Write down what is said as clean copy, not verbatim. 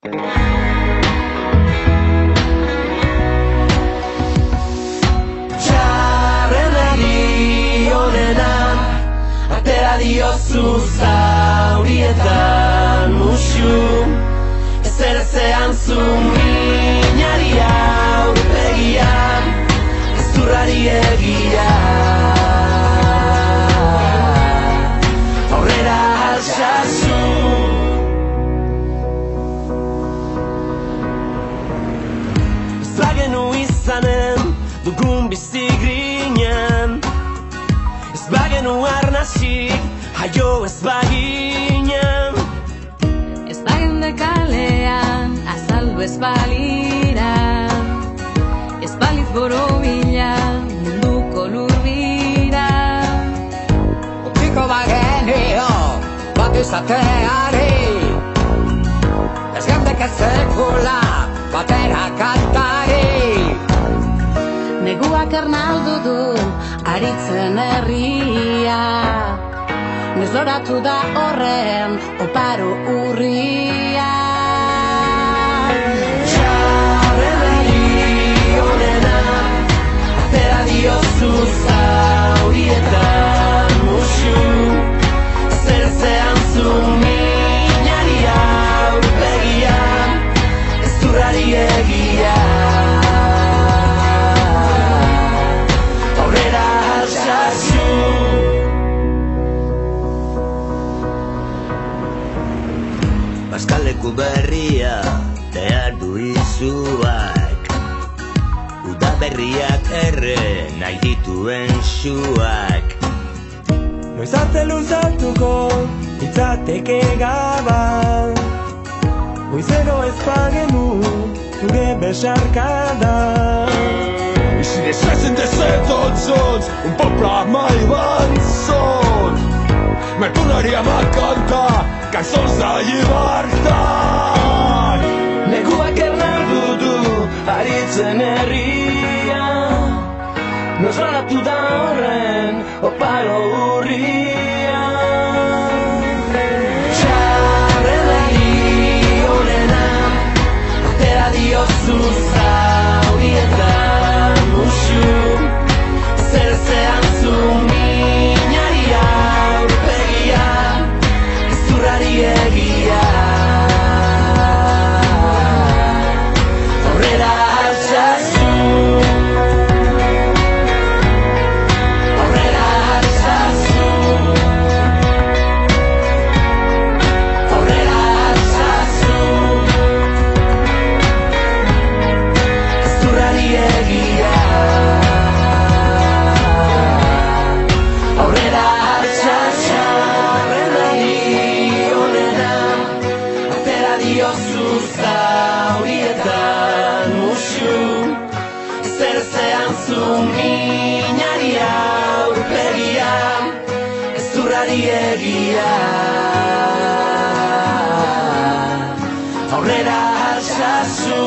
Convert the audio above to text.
Txarrenari honena atera diozu zaurietan musu ezer ezean zu minari aurpegian ezurrari egia aurrera altsasu ez bagenu izanen dugun bizi grinen ez bagenu arnasik jaio ez baginen ez bagende kalean azaldu ez balira ez baliz borobila munduko lurbira utziko bagenio bat izateari ez gandek ez sekula batera kantari neguak ernaldu du aritzen herria nezloratu da horren oparo urria Txarrenari honena atera diozu zaurietan musu ezer ezean zu minari aurpegian ezurrari egia aurrera altsasu Bazkaleku berria behar du izuak Udaberriak erre nahi dituen suak Noiz arte luzatuko itzateke gaban Goizero ez bagenu zure besarkada Ich bin stressen des Zons, un popla mai banzon Mercunaria ma canta, canzons de llibertat Neguak ernaldu du aritzen herria Nosratu da horren oparo urria Txarrenari honena atera diozu zaurietan musu ezer ezean zu minari aurpegian ezurrari egia aurrera altsasu aurrera altsasu aurrera altsasu ezurrari egia aurrera altsasu Txarrenari honena atera diozu zaurietan musu ezer ezean zu minari aurpegian ezurrari egia aurrera altsasu